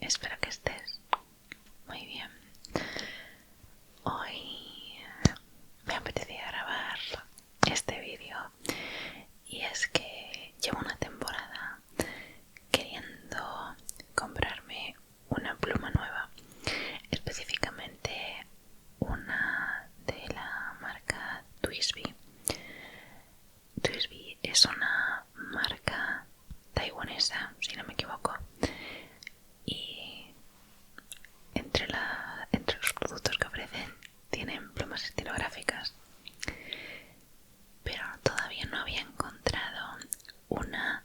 Espero que estés muy bien. Hoy me apetecía grabar este vídeo y es que llevo una temporada queriendo comprarme una pluma nueva, específicamente una de la marca TWSBI. TWSBI es una marca taiwanesa, si no me equivoco, y entre los productos que ofrecen tienen plumas estilográficas, pero todavía no había encontrado una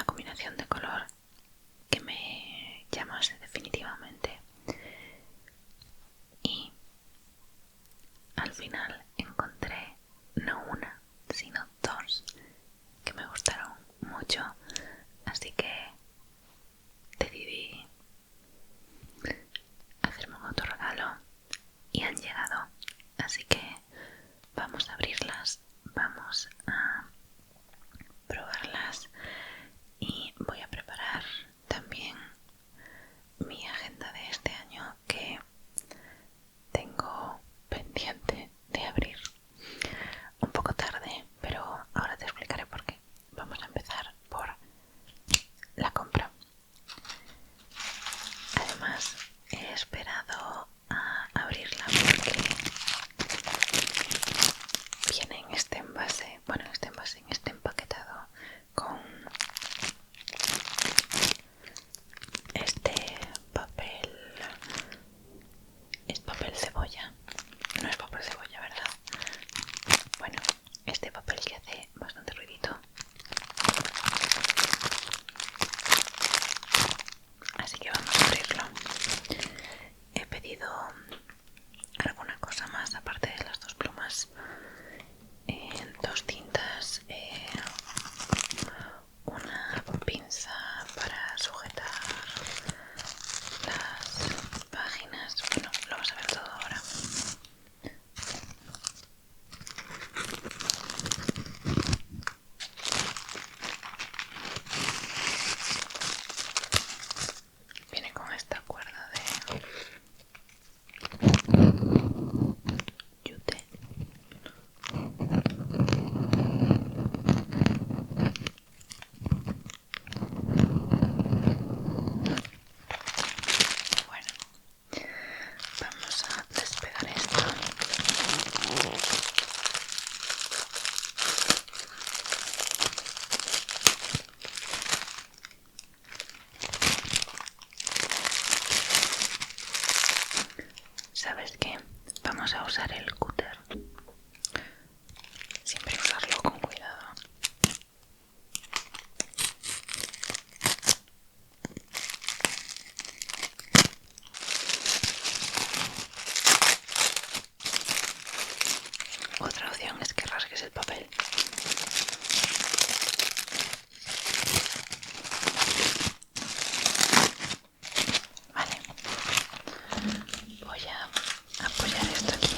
combinación de color que me llamase definitivamente, y al final encontré no una sino dos que me gustaron mucho, así que decidí hacerme un autorregalo y han llegado, así que vamos a abrirlas, vamos a probarlas y voy a preparar también mi agenda de este año que tengo pendiente de abrir un poco tarde, pero ahora te explicaré por qué. Vamos a empezar por la compra. Además, he esperado a abrirla porque viene en este envase, en este empaquetado con este papel. Es papel cebolla. No es papel cebolla, ¿verdad? Bueno, este papel que hace bastante ruidito. Así que vamos a abrirlo. He pedido alguna cosa más aparte de las dos plumas. Dos tintas, una pinza para sujetar las páginas. Bueno, lo vas a ver todo ahora. Viene con esta cuerda de yute. Bueno, vamos a despegar esto. ¿Sabes qué? Vamos a usar el cúter. Siempre usarlo con cuidado. Otra opción es que rasgues el papel. Vale. Voy a apoyar esto aquí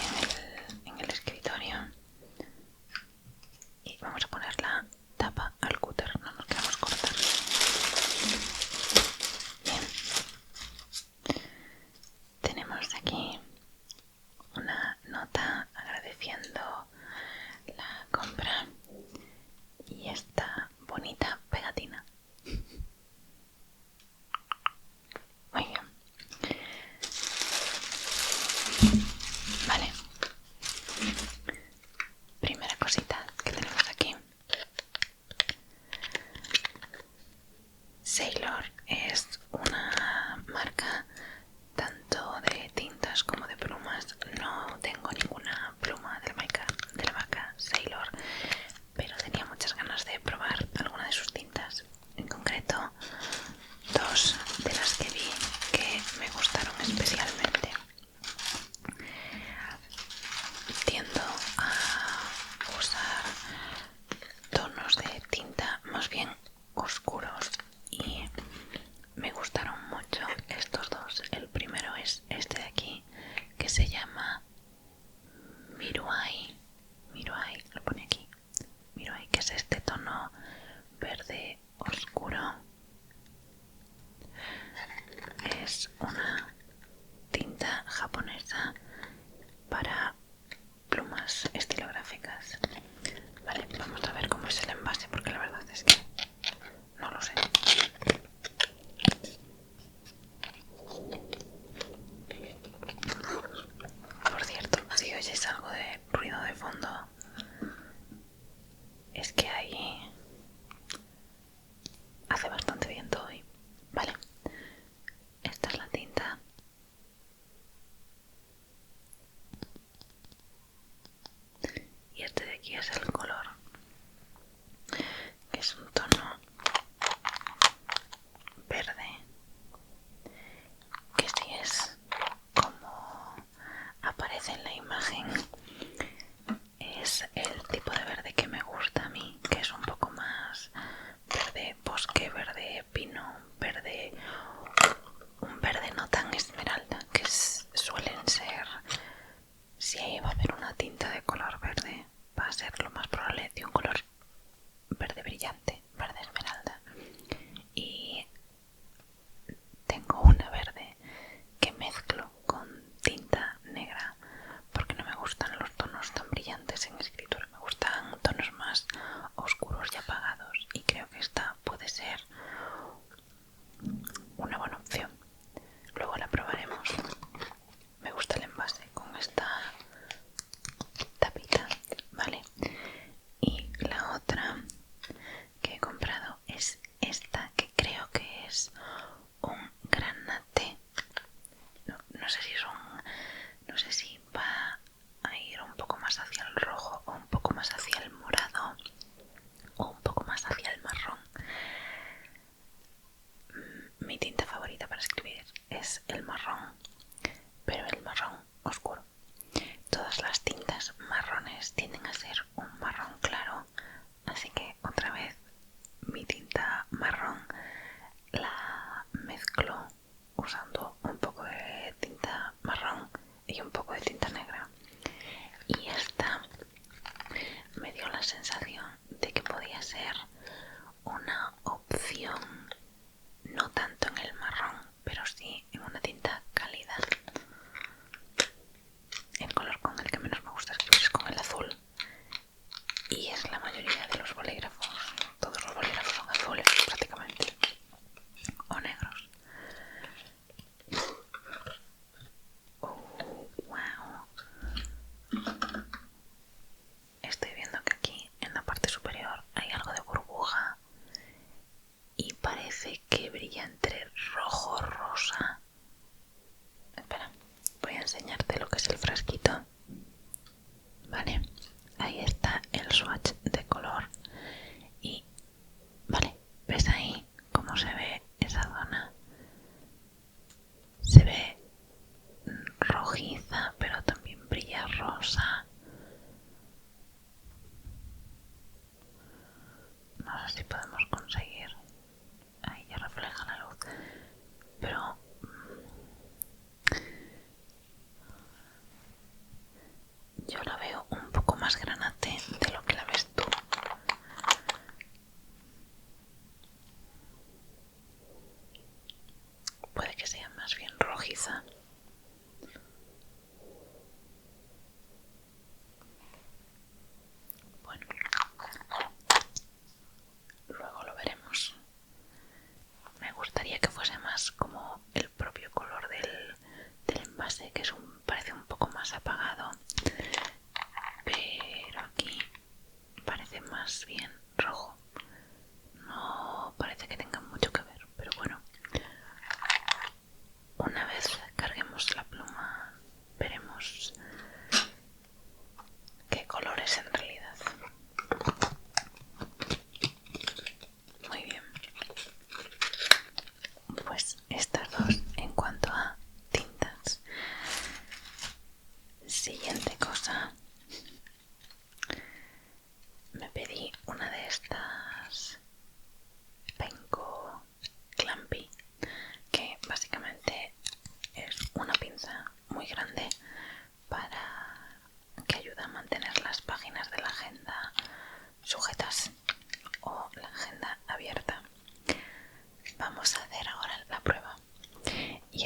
en el escritorio y vamos a poner la tapa al cúter, no nos queremos cortar. Bien. Tenemos aquí una nota agradeciendo la compra y esta bonita pegatina. Muy bien. Vale. Primera cosita que tenemos aquí. Sailor es una marca tanto de tintas como de plumas. No tengo ninguna pluma de la marca Sailor, pero tenía muchas ganas de probar alguna de sus tintas. En concreto, dos de las que vi que me gustaron especialmente. Tiendo a usar tonos de tinta más bien oscuros y es una tinta japonesa para plumas estilográficas. Vale, vamos a ver cómo es el envase porque la verdad es que no lo sé. Por cierto, si oyes algo de ruido de fondo, es que ahí hace bastante viento hoy. Vale, esta es la tinta. Y este de aquí es el color, que es un tono verde, que sí es como aparece en la imagen. Es el tipo de verde que me gusta a mí, que es un poco más verde bosque, verde pino, verde, un verde no tan esmeralda, que suelen ser, si va a haber una tinta de color verde, va a ser lo más probable de un color verde brillante, verde esmeralda. Y tengo una verde que mezclo con tinta negra porque no me gustan los tonos tan brillantes en escritura, me gustan tonos más oscuros y apagados, y creo que esta puede ser una buena opción. Luego la probaremos. Me gusta el envase con esta tapita, ¿vale? Y la otra que he comprado es esta, que creo que es un granate. No sé si es no sé si va a ir un poco más hacia el rojo o un poco más hacia el morado o un poco más hacia el marrón. Mi tinta favorita para escribir es el marrón, pero el marrón oscuro. Todas las tintas marrones tienden a ser un marrón claro, así que otra vez mi tinta marrón la mezclo usando un poco de tinta marrón y un poco de tinta negra. Y esta me dio la sensación de que podía ser una opción, no tanto en el marrón, pero sí en una tinta cálida. El color con el que menos me gusta escribir es con el azul, y es la mayoría de los bolígrafos. Todos los bolígrafos son azules prácticamente, o negros. Wow. Estoy viendo que aquí en la parte superior hay algo de burbuja y parece que brilla entre rojo y rosa. Espera, voy a enseñarte lo que es el frasquito. Vale, ahí está el swatch de color. Y vale, ¿ves ahí cómo se ve esa zona? Se ve rojiza, pero también brilla rosa. No sé si podemos conseguir. Ahí ya refleja la luz. Pero yo la veo un poco más granate de lo que la ves tú. Puede que sea más bien rojiza. Bueno, luego lo veremos. Me gustaría que fuese más como el propio color del envase, que parece un poco más apagado, pero aquí parece más bien rojo. No parece que tenga mucho que ver, pero bueno, una vez carguemos la pluma veremos qué color es en realidad. Muy bien, pues estas dos en cuanto a tintas. Siguiente cosa, me pedí una de estas Penco Clampy, que básicamente es una pinza muy grande que ayuda a mantener las páginas de la agenda sujetas o la agenda abierta. Vamos a hacer ahora la prueba. Y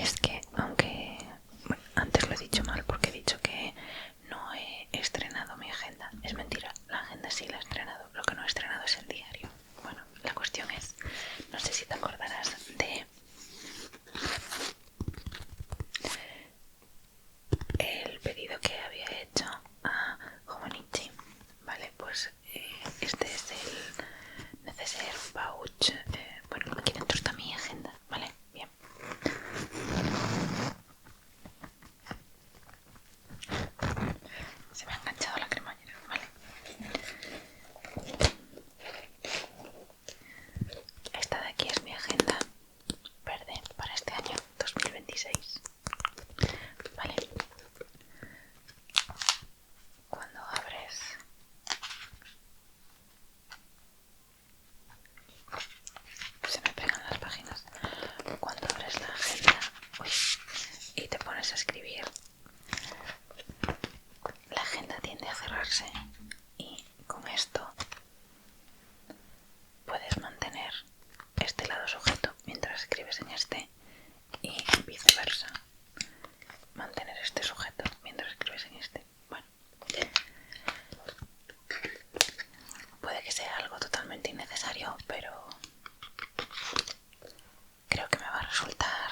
mientras escribes en este y viceversa. Mantener este sujeto mientras escribes en este. Bueno, puede que sea algo totalmente innecesario, pero creo que me va a resultar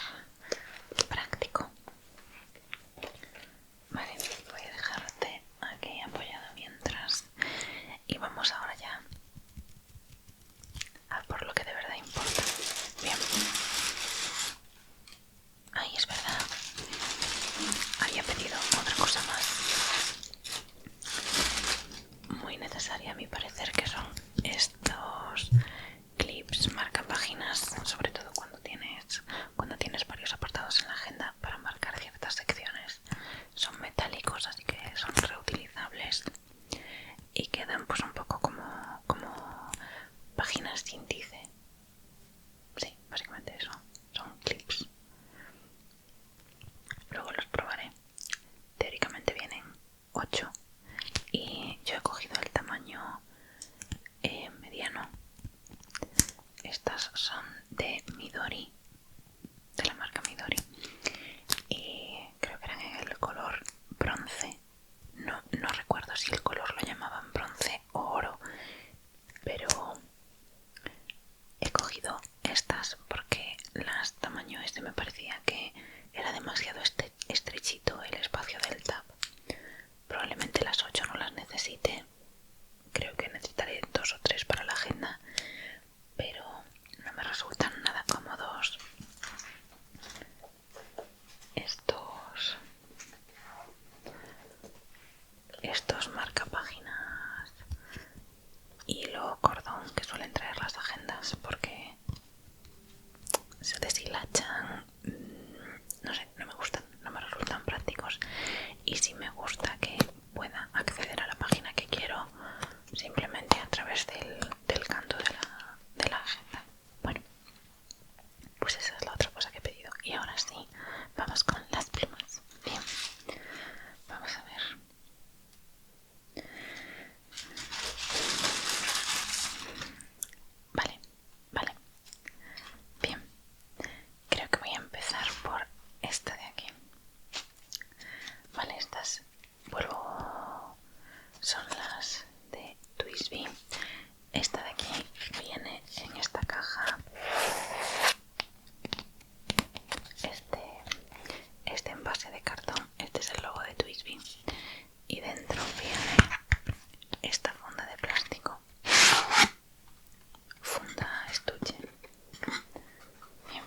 práctico. Vale, voy a dejarte aquí apoyado mientras y vamos ahora ya a por lo que de verdad importa. Bien. Ay, es verdad. Había pedido otra cosa más muy necesaria a mi parecer, que son estos clips marca páginas, sobre todo cuando tienes varios apartados en la agenda para marcar ciertas secciones. Son metálicos, así que son reutilizables y quedan pues un poco como páginas de índice. Sí, básicamente eso, son clips. Luego los probaré. Teóricamente vienen 8 y yo he cogido el tamaño mediano. Estas son de Midori, de la marca Midori, y creo que eran en el color bronce. No recuerdo si el color lo llamaban bronce o oro, pero he cogido estas porque las tamaño este me parecía que era demasiado estrechito el espacio del tab. Probablemente las 8 no las necesite, creo que necesitaré 2 o 3 para la agenda, pero no me resultan nada cómodos estos marcapáginas hilo cordón que suelen traer las agendas, porque se deshilachan. No sé, no me gustan, no me resultan prácticos, y sí me gusta que pueda acceder a la página que quiero simplemente a través del canto de la agenda. Bueno, pues esa es la otra cosa que he pedido. Y ahora sí, vamos con las plumas. Bien, vamos a ver. Vale. Bien, creo que voy a empezar por esta de aquí. Vale, estas son las de Twisby. Esta de aquí viene en esta caja. Este envase de cartón, este es el logo de Twisby, y dentro viene esta funda de plástico, funda estuche. Bien,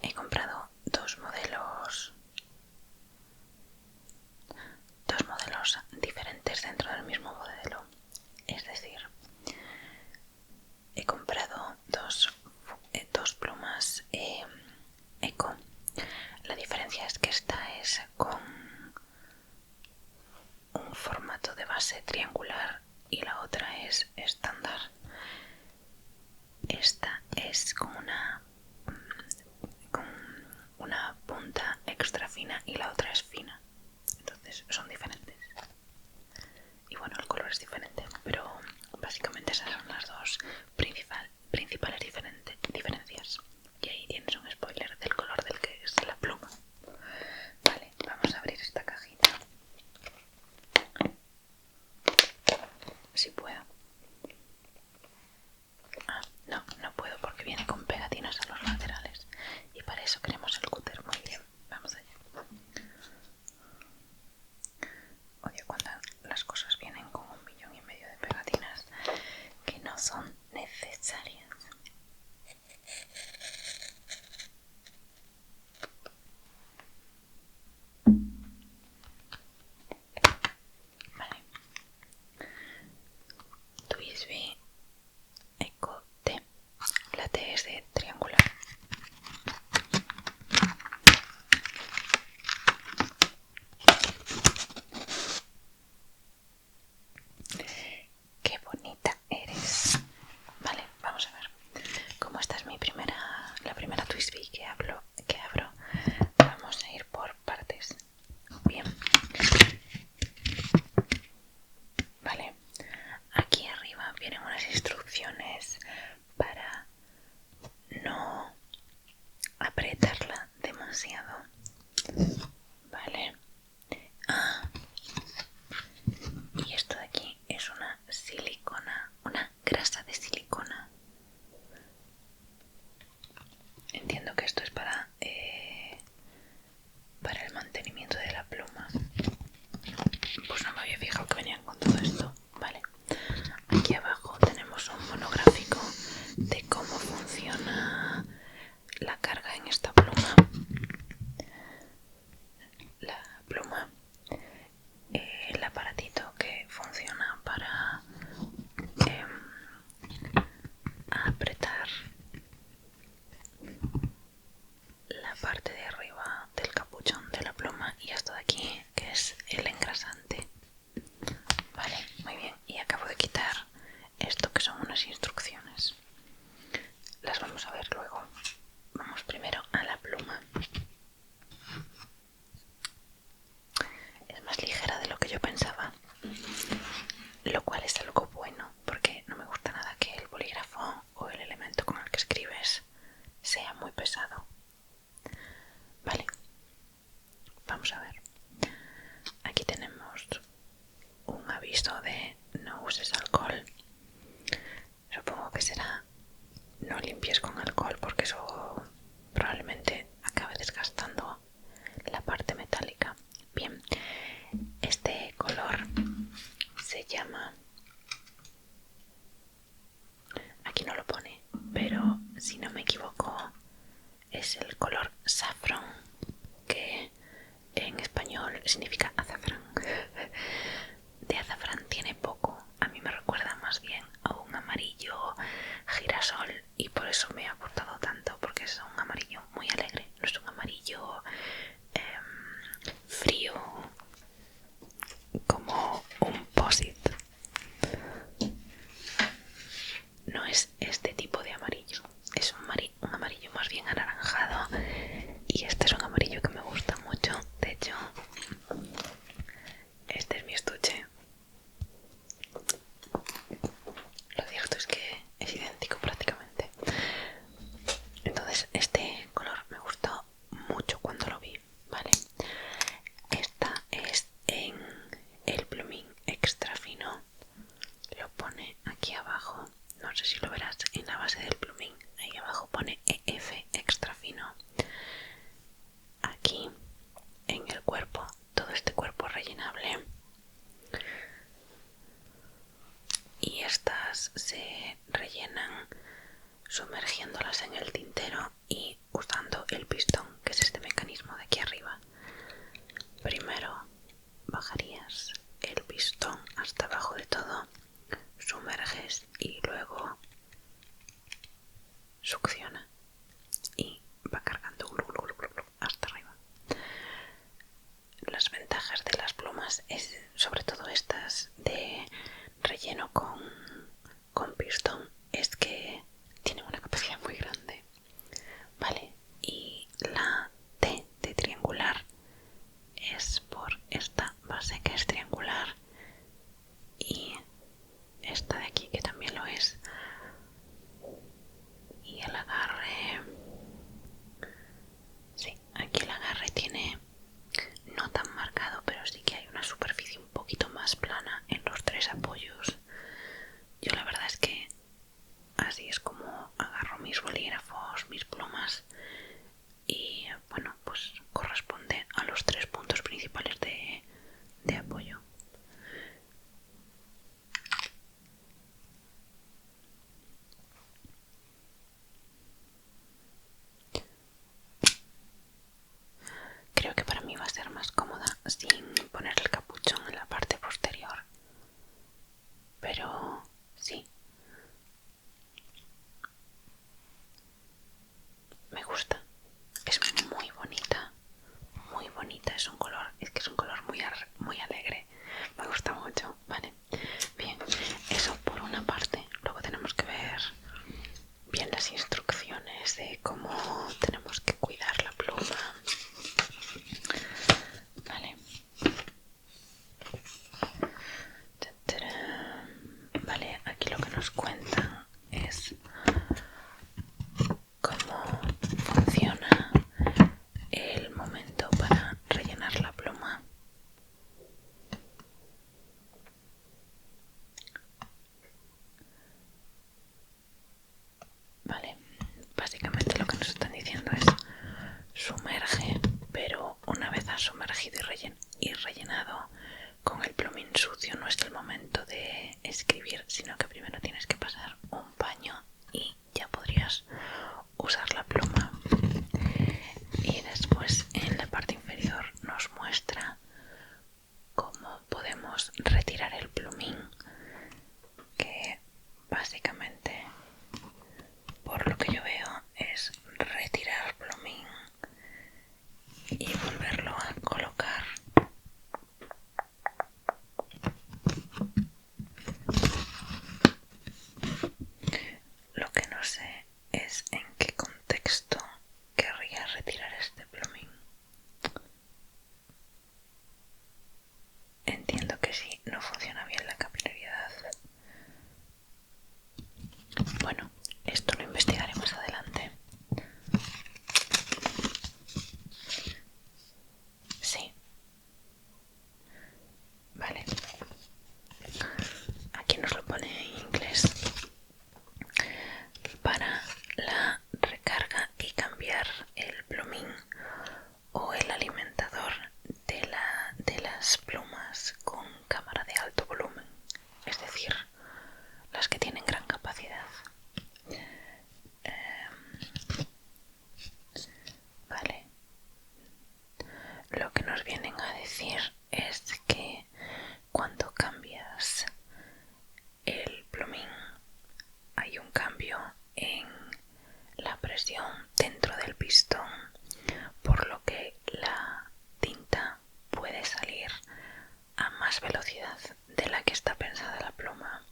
he comprado dos modelos diferentes dentro del mismo modelo, es decir, he comprado dos plumas Eco. La diferencia es que esta es con un formato de base triangular y la otra es estándar. Esta es con una punta extra fina y la otra es fina, entonces son diferentes. Y bueno, el color es diferente, pero básicamente esas son las dos principales diferencias. Y ahí tienes un spoiler del color del que es la pluma. Vale, vamos a abrir esta cajita. Si puedo. No puedo porque viene con pegatinas a los laterales. Y para eso queremos el cúter. Muy bien, vamos allá. Odio cuando las cosas vienen con 1,5 millones de pegatinas que no son necesarias. Vale. Twisby Eco T. La T es de triangular. Qué bonita eres. Vale, vamos a ver. Como esta es la primera Twisby que abro, vamos a ir por partes. Bien. Vale. Aquí arriba vienen unas instrucciones para no la carga en esta pluma. La pluma, el aparatito que funciona para apretar la parte de arriba del capuchón de la pluma y esto de aquí que es el engrasante. Vale, muy bien. Y acabo de quitar esto que son unas instrucciones. Las vamos a ver luego. Vamos primero a la pluma. Es más ligera de lo que yo pensaba, lo cual es algo bueno porque no me gusta nada que el bolígrafo o el elemento con el que escribes sea muy pesado. Vale, vamos a ver. Aquí tenemos un aviso de no uses alcohol. Supongo que será no limpies con alcohol porque eso probablemente acabe desgastando la parte metálica. Bien, este color se llama, aquí no lo pone, pero si no me equivoco es el color saffron, que en español significa azafrán. De azafrán tiene poco, a mí me recuerda más bien a un amarillo girasol y por eso me ha gustado tanto, porque es un amarillo muy alegre, no es un amarillo frío como un posit. No es este tipo de amarillo, es un amarillo más bien anaranjado y este es un amarillo que me gusta mucho. De hecho, este es mi estuche. Lo cierto es que es idéntico prácticamente. Entonces este color me gustó mucho cuando lo vi, ¿vale? Esta es en el plumín extra fino. Lo pone aquí abajo. No sé si lo verás en la base del plumín. Ahí abajo pone EF extra fino. Aquí en el cuerpo, todo este cuerpo rellenable. Y estas se rellenan sumergiéndolas en el tintero y usando el pistón, que es este mecanismo de aquí arriba. Primero bajarías el pistón hasta abajo de todo, sumerges y luego succiona y va cargando hasta arriba. Las ventajas de las plumas es sobre todo estas de relleno con pistón, es que tienen una capacidad muy grande, ¿vale? Y la T de triangular es por esta base que es triangular y esta de aquí que también lo es. Y el agarre, sí, aquí el agarre tiene no tan marcado, pero sí que hay una superficie un poquito más plana en los tres apoyos. Yo la verdad es que así es como agarro mis bolígrafos, mis plumas y bueno, pues corresponde a los tres puntos principales de apoyo. Creo que para mí va a ser más cómoda sin poner el capuchón en la parte posterior, pero sí, me gusta, es muy bonita, es un color, es que es un color muy alegre, me gusta mucho, ¿vale? Bien, eso por una parte. Luego tenemos que ver bien las instrucciones de cómo tenemos que cuidar la pluma, ¿vale? dentro del pistón, por lo que la tinta puede salir a más velocidad de la que está pensada la pluma.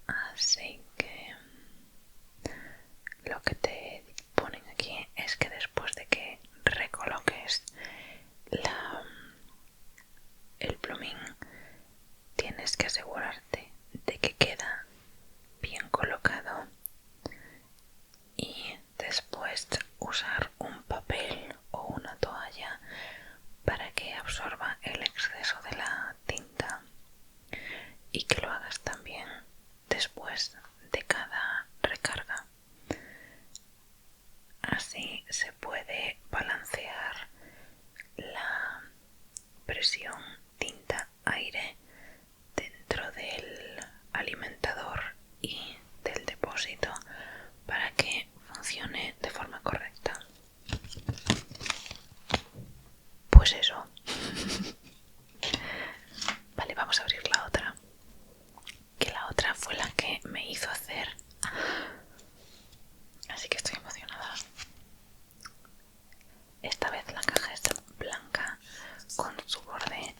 Así que lo que te ponen aquí es que después de que recoloques el plumín, tienes que asegurarte de que queda bien colocado y después usar un papel o una toalla para que absorba el exceso de la tinta, y que lo hagas también después de cada recarga. Así se puede balancear la presión tinta-aire dentro del alimentador y del depósito para que funcione de forma correcta. Pues eso. Vale, vamos a abrir la otra. Que la otra fue la que me hizo hacer. Así que estoy emocionada. Esta vez la caja es blanca con su borde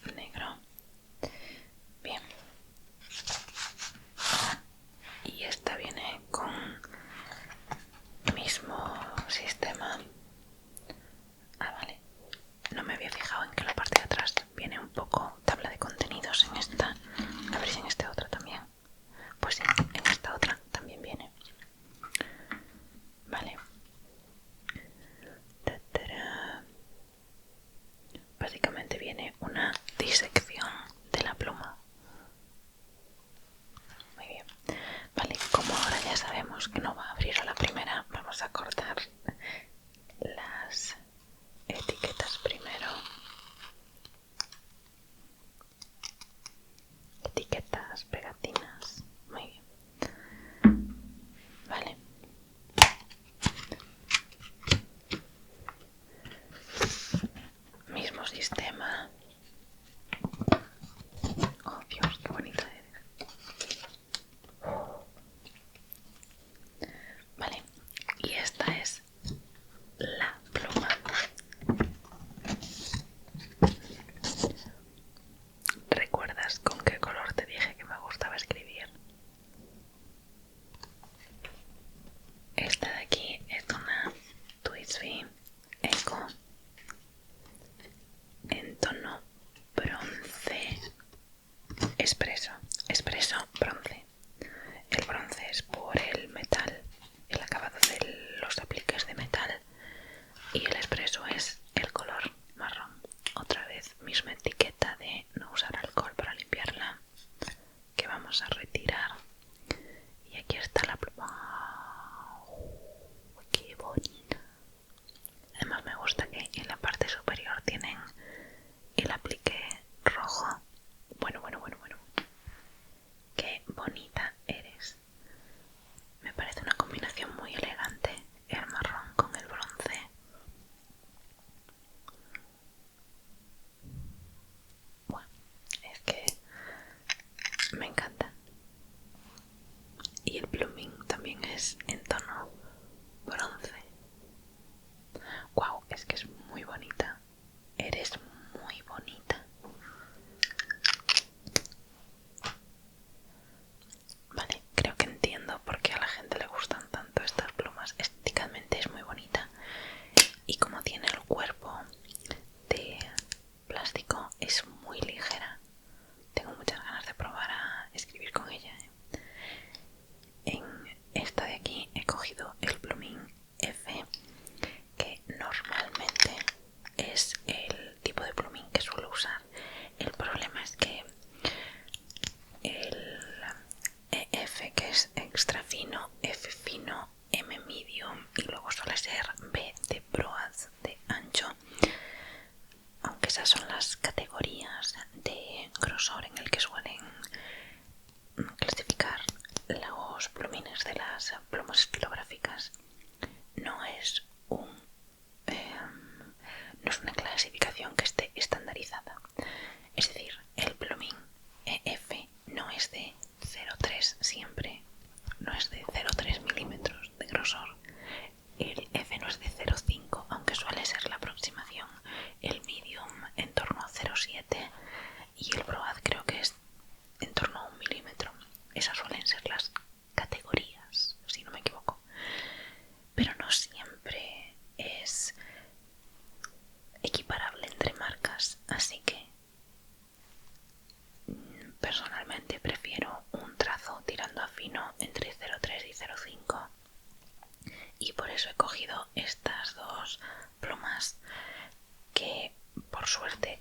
suerte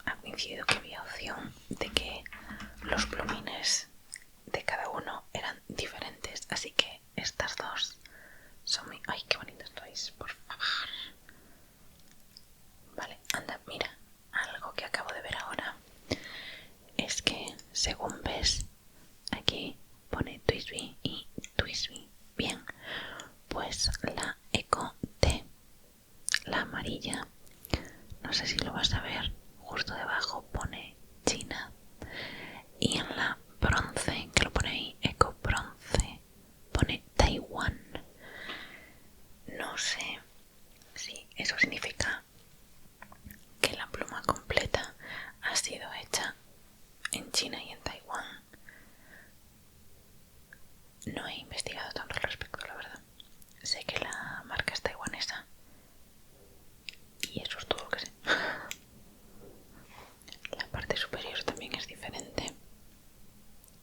ha coincidido que había opción de que los plumines de cada uno eran diferentes, así que estas dos son muy... ¡Ay, qué bonitas sois! Por favor. Vale, anda, mira, algo que acabo de ver ahora es que, según ves, aquí pone Twisby y Twisby. Bien, pues la Eco T, la amarilla, no sé si lo vas a ver, justo debajo pone China, y en la bronce, que lo pone ahí, Eco Bronce, pone Taiwán. No sé si eso significa que la pluma completa ha sido hecha en China y en Taiwán. No he investigado tanto al respecto, la verdad. Sé que la marca es taiwanesa y eso es todo lo que sé. La parte superior también es diferente.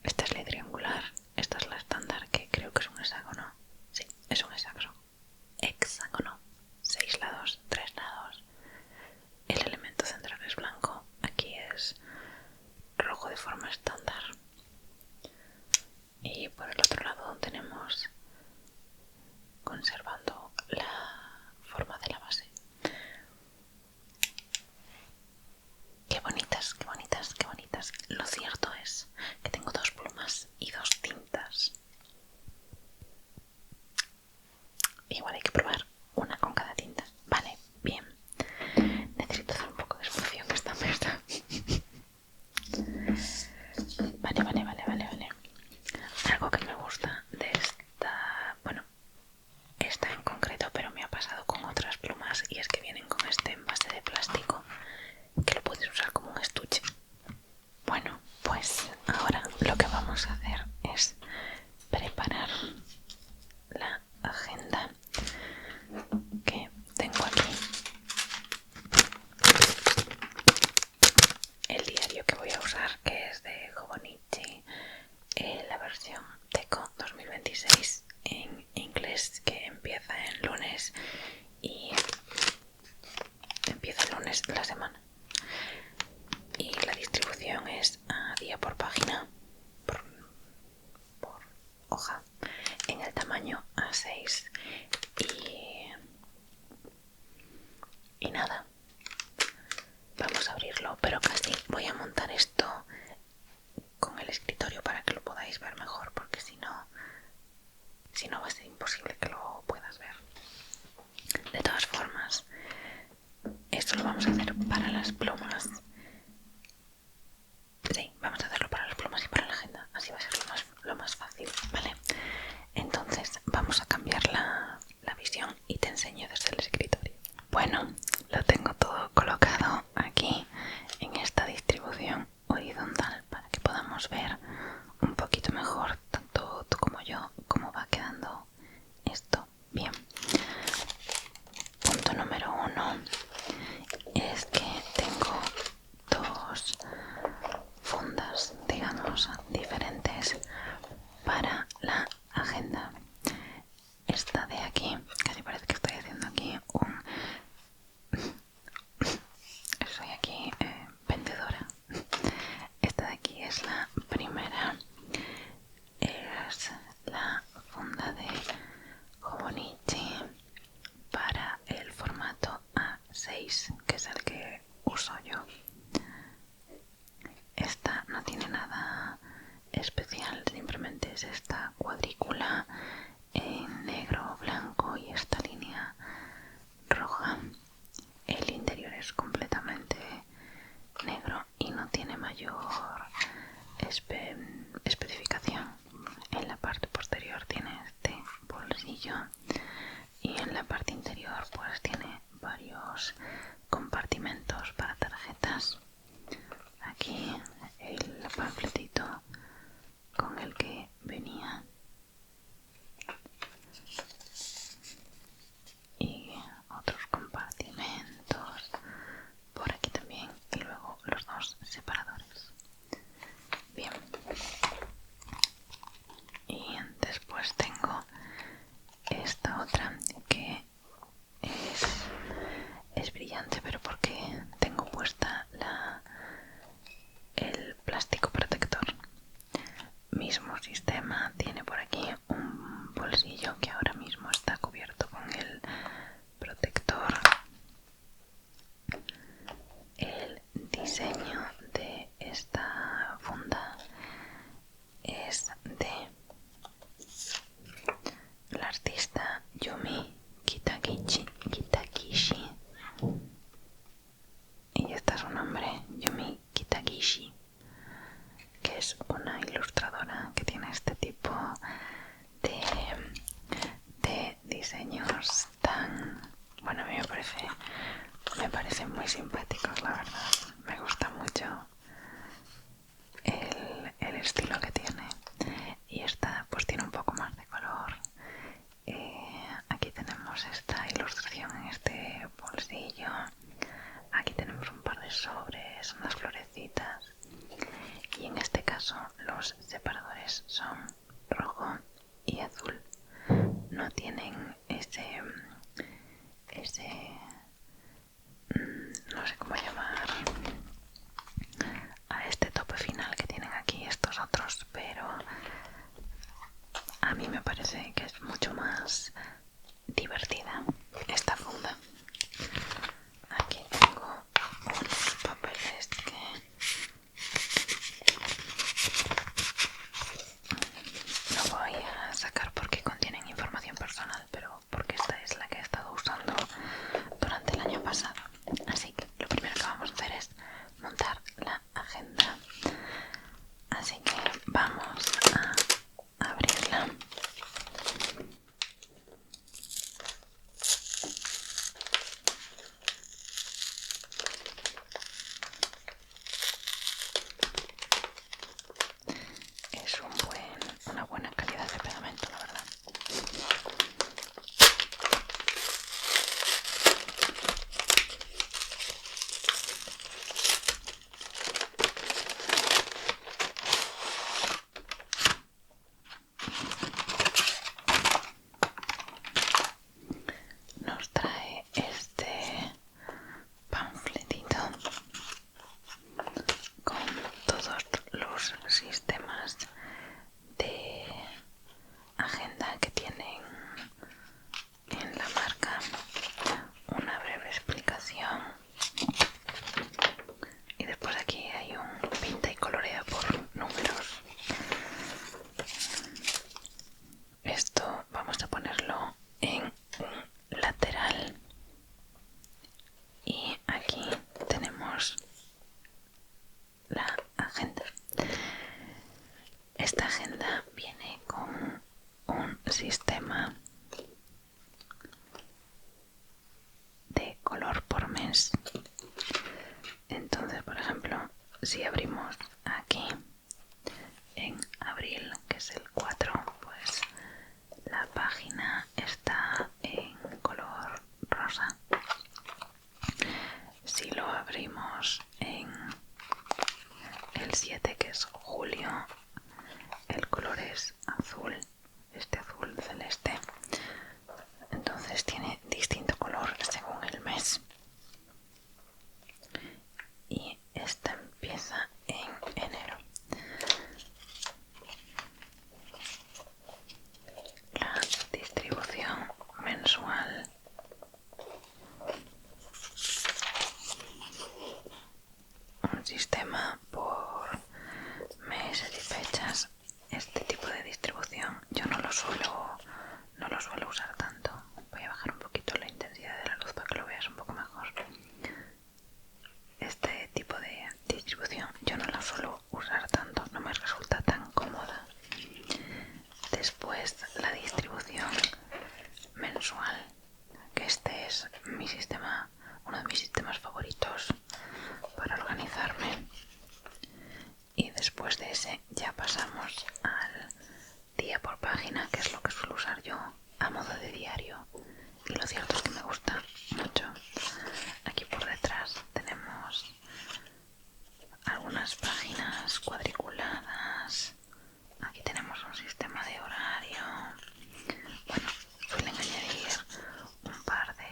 Esta es la triangular, esta es la estándar, que creo que es un hexágono. Sí, es un hexágono. 6 lados, 3 lados. El elemento central es blanco. Aquí es rojo de forma estándar. Y por el otro lado tenemos, conservando la forma de la base. Qué bonitas, qué bonitas, qué bonitas. Lo cierto es que tengo 2 plumas y 2 tintas. Igual hay que probar una con cada tinta. Vale, bien. Necesito hacer un poco de espacio en esta mesa. Vale. Algo que me gusta de esta... Bueno, esta en concreto, pero me ha pasado con otras plumas, y es que vienen con este envase de plástico que lo puedes usar como un estuche. Bueno, pues ahora lo que vamos a hacer es preparar la agenda que tengo aquí. El diario que voy a usar, que es de Hobonichi, la versión Teco 2026 en inglés, que empieza el lunes y empieza el lunes la semana. Y la distribución es a día por página, por hoja, en el tamaño A6. Y nada, vamos a abrirlo, pero casi voy a montar esto con el escritorio para que lo podáis ver mejor, porque si no va a ser imposible que lo puedas ver. De todas formas, esto lo vamos a hacer para las plumas. Sí, vamos a hacerlo para las plumas y para la agenda, así va a ser lo más fácil, ¿vale? Entonces vamos a cambiar la visión y te enseño desde el escritorio. Bueno, lo tengo todo colocado aquí en esta distribución horizontal para que podamos ver un poquito mejor, tanto tú como yo, cómo va quedando esto. Bien, punto número 1 es que tengo 2 fundas, digamos, diferentes para la agenda. Esta de aquí, casi parece que estoy haciendo aquí soy aquí vendedora. Esta de aquí es la primera, es la funda de Hobonichi para el formato A6, que es el que uso yo. Esta no tiene nada especial, simplemente es esta cuadrícula en negro, blanco y esta línea roja. El interior es completamente negro y no tiene mayor especificación. En la parte posterior tiene este bolsillo y en la parte interior pues tiene varios compartimentos para tarjetas. Aquí el panfletito con el que venía mes. Entonces, por ejemplo, si abrimos aquí en abril, que es el 4, pues la página está en color rosa. Si lo abrimos en el 7, que es julio, el color es azul, este azul celeste. Entonces tiene distinto color según el mes. Y esta empieza en enero. La distribución mensual un sistema por meses y fechas. Este tipo de distribución yo no lo suelo usar tanto. Voy a bajar un poquito la intensidad de la luz para que lo veas un poco mejor. Este tipo de distribución yo no la suelo usar tanto, no me resulta tan cómoda. Después la distribución mensual, que este es mi sistema, uno de mis sistemas favoritos para organizarme. Y después de ese ya pasamos al día por página, que es lo que suelo usar yo a modo de diario. Y lo cierto es que me gusta mucho. Aquí por detrás tenemos algunas páginas cuadriculadas. Aquí tenemos un sistema de horario. Bueno, suelen añadir un par de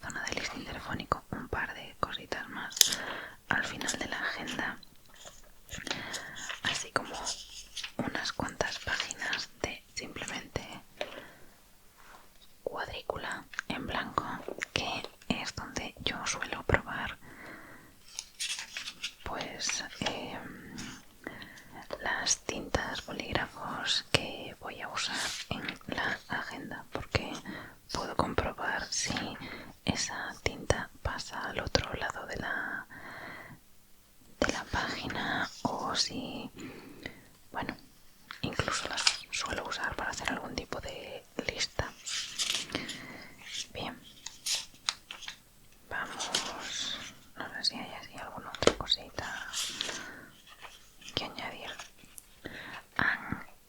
zona de listing telefónico, un par de cositas más al final de la agenda, así como unas cuantas páginas de simplemente cuadrícula en blanco, que es donde yo suelo probar pues las tintas, bolígrafos que voy a usar en la agenda, porque puedo comprobar si esa tinta pasa al otro lado de la página, o si, bueno, incluso las suelo usar para hacer algún tipo de lista. Bien, vamos, no sé si hay así alguna otra cosita que añadir.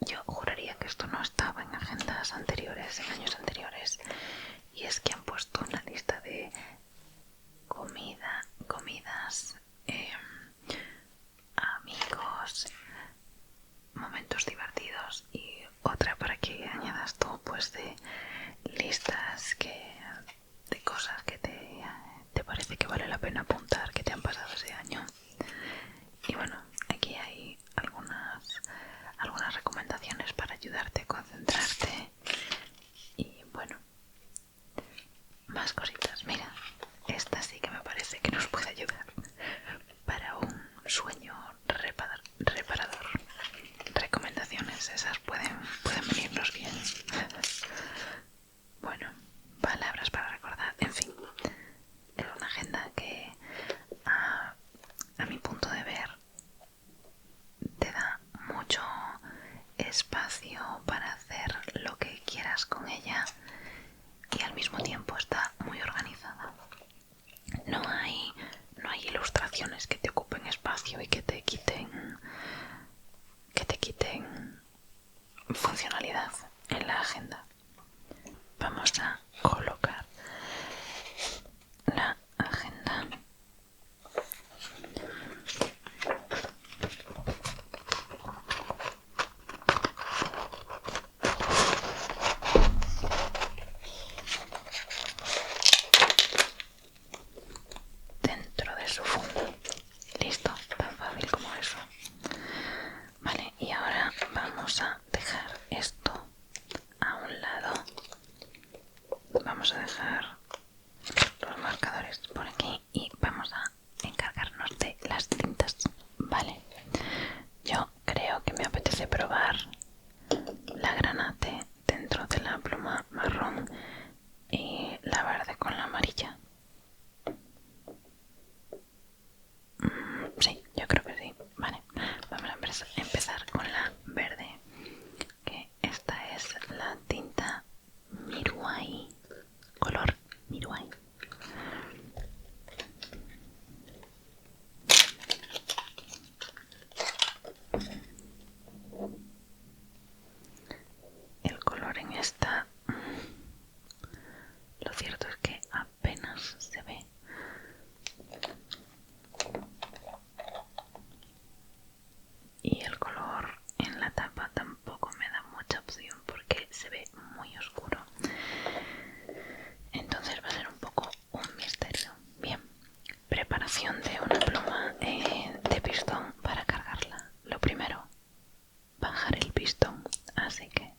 Yo juraría que esto no estaba en agendas anteriores, en años anteriores, y es que han puesto una lista de comidas, amigos, momentos divertidos, y otra para que añadas tú, pues de listas de cosas que te parece que vale la pena apuntar, que te han pasado ese año. Y bueno, aquí hay algunas recomendaciones para ayudarte a concentrarte. Y bueno, más cositas. Mira, esta sí que me parece que nos puede ayudar para un sueño reparador. Recomendaciones, esas pueden venirnos bien. Bueno, palabras para recordar. En fin, es una agenda que a mi punto de ver te da mucho espacio para hacer lo que quieras con ella, y al mismo tiempo está muy organizada. No hay preparación de una pluma de pistón para cargarla. Lo primero, bajar el pistón, así que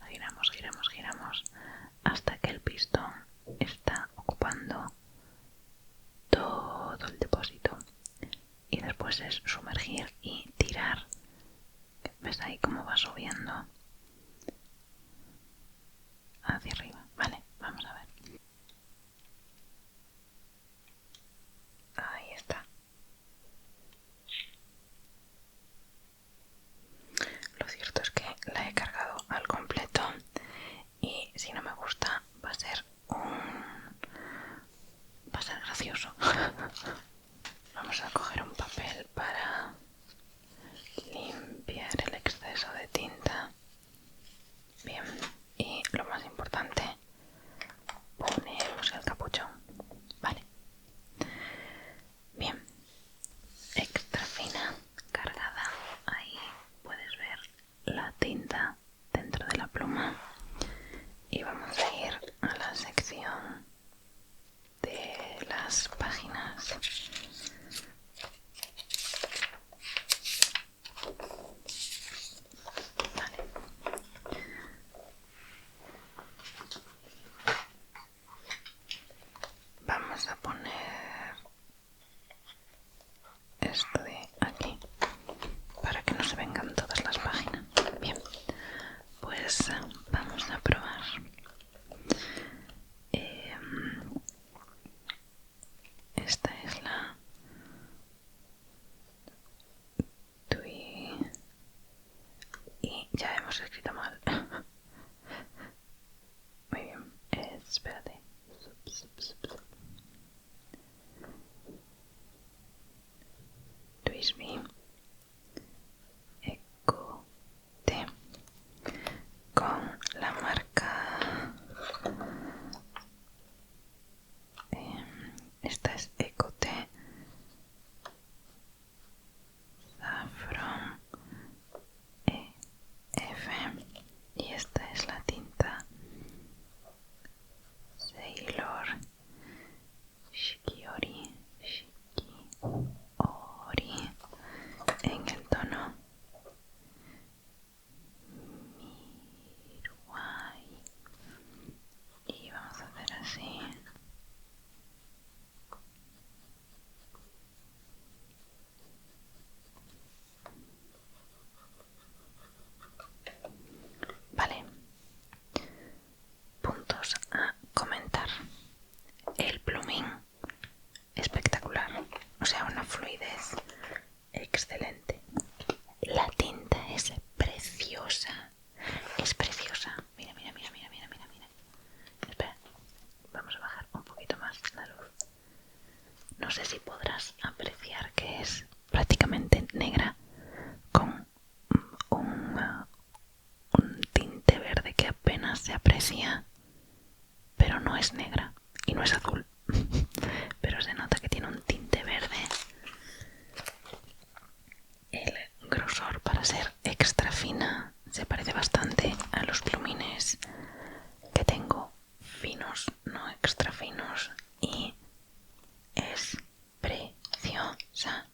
giramos, giramos, giramos hasta que el pistón está ocupando todo el depósito, y después es sumergir y tirar. ¿Ves ahí cómo va subiendo hacia arriba? Vale, vamos a ver. Ahí está. Lo cierto es que la he cargado al completo y si no me gusta va a ser gracioso. Vamos a coger un papel para limpiar el exceso de tinta. Bien, y lo más importante, ponemos el capuchón. Vale. Bien, extra fina, cargada. Ahí puedes ver la tinta dentro de la pluma. Y vamos a ir a la sección de las páginas. Vale. Vamos a poner esto de aquí para que no se vengan todas las páginas. Bien, pues vamos a probar. Esta es la Tui y ya hemos escrito mal. Muy bien, espérate. Twisby Eco T con la marca esta es Eco T Saffron EF y esta es la tinta Sailor Shikiori en el tono Miruai y vamos a hacer así. Vale, puntos a comentar. El plumín espectacular, o sea, una fluidez excelente. La tinta es preciosa, es preciosa. Mira, mira, mira, mira, mira, mira, mira. Espera, vamos a bajar un poquito más la luz. No sé si podrás apreciar que es prácticamente negra con un tinte verde que apenas se aprecia, pero no es negra y no es azul. Pero se nota que tiene un tinte verde. El grosor, para ser extra fina, se parece bastante a los plumines que tengo finos, no extra finos, y es preciosa.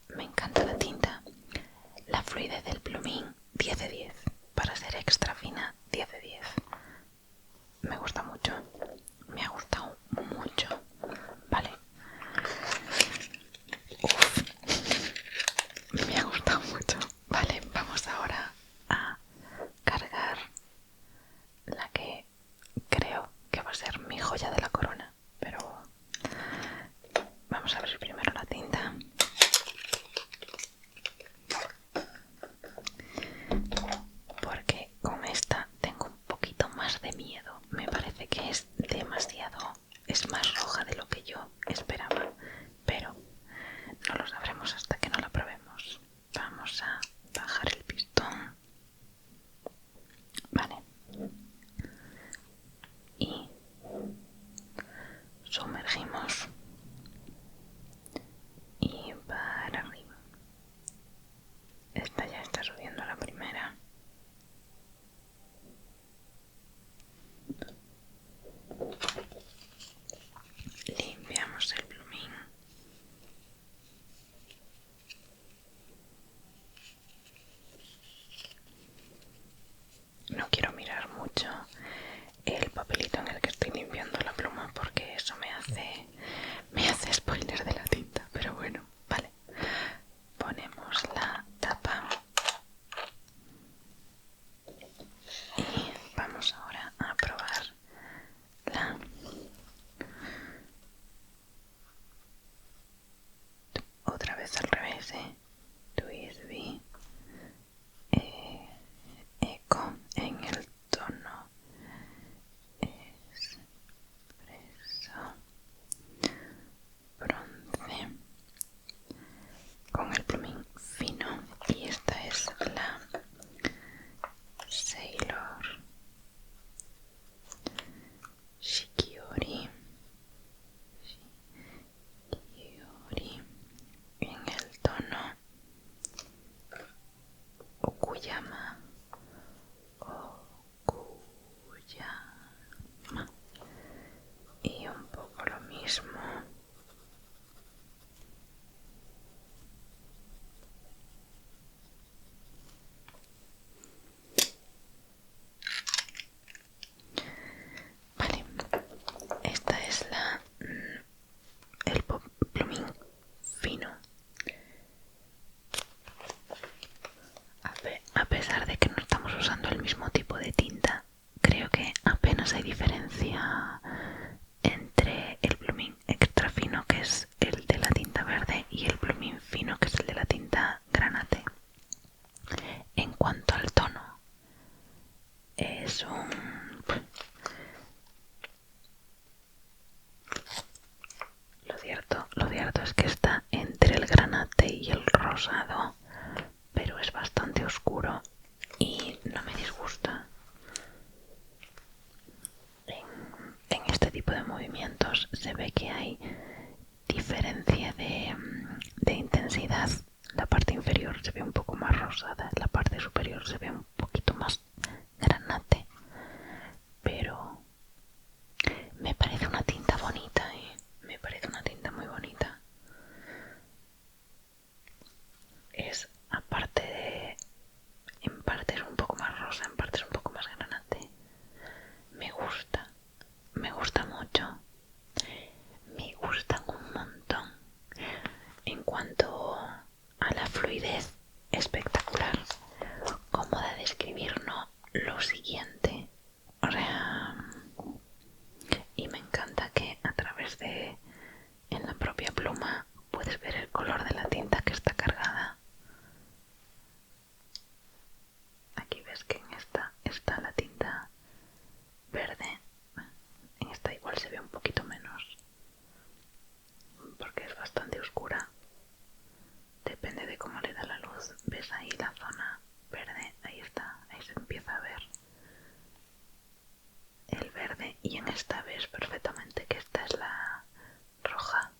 Me encanta la tinta. La fluidez del plumín, 10 de 10. Para ser extra fina, 10 de 10. Me gusta mucho. Me ha gustado mucho. Vale. Uf. Me ha gustado mucho. Vale, vamos ahora a cargar la que creo que va a ser mi joya de la corona. Pero vamos a abrir primero la tinta. Porque con esta tengo un poquito más de miedo. Me parece que es demasiado, es más roja de lo que yo esperaba, pero no lo sabremos hasta que no la probemos. Vamos a bajar el pistón. Vale. Y sumergimos y para arriba. Esta ya está subiendo la primera. apenas hay diferencia entre el plumín extra fino, que es el de la tinta verde, y el plumín fino, que es el de la tinta granate. En cuanto al tono, es un... Lo cierto es que está entre el granate y el rosado, pero es bastante oscuro y no me disgusta. En este tipo de movimientos se ve que hay diferencia de intensidad. La parte inferior se ve un poco más rosada, la parte superior se ve un poquito más granate, pero me parece una tinta bonita, me parece una tinta muy bonita. Es, aparte de, en parte es un poco más rosa, en parte es un poco más granate. Me gusta mucho, me gustan un montón. En cuanto a la fluidez, espectacular. Cómoda de escribir, no, lo siguiente. O sea, y me encanta que a través de, en la propia pluma, puedes ver el color de la tinta que está cargada. Aquí ves que en esta está la tinta verde. En esta igual se ve un poquito menos, porque es bastante oscura. Depende de cómo le da la luz. ¿Ves ahí la zona verde? Ahí está, ahí se empieza a ver el verde, y en esta ves perfectamente que esta es la roja,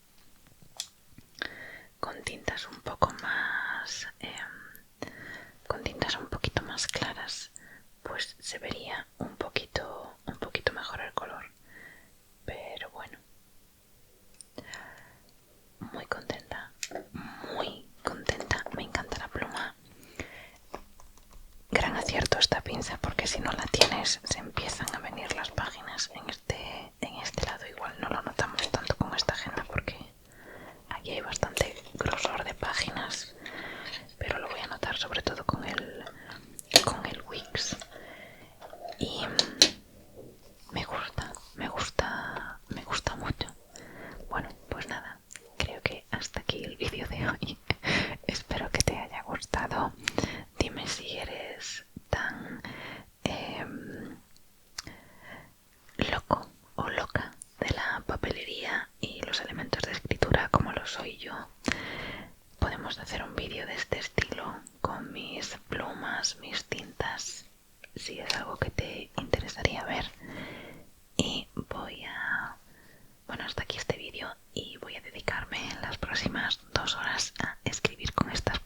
con tintas un poco más con tintas un poquito más claras, pues se vería un poquito mejor el color. Pero bueno, muy contenta, me encanta la pluma. Gran acierto esta pinza, porque si no la tienes se empiezan a venir las páginas. En este lado igual no lo notamos tanto con esta agenda, porque aquí hay bastante grosor de páginas, pero lo voy a notar sobre todo con el Wix. Y me gusta mucho. Bueno, pues nada, creo que hasta aquí el vídeo de hoy. Espero que te haya gustado. Dime si eres tan loco o loca de la papelería y los elementos de escritura como lo soy yo. Podemos hacer un vídeo de este estilo con mis plumas, mis tintas, si es algo que te interesaría ver. Y bueno, hasta aquí este vídeo, y voy a dedicarme en las próximas 2 horas a escribir con estas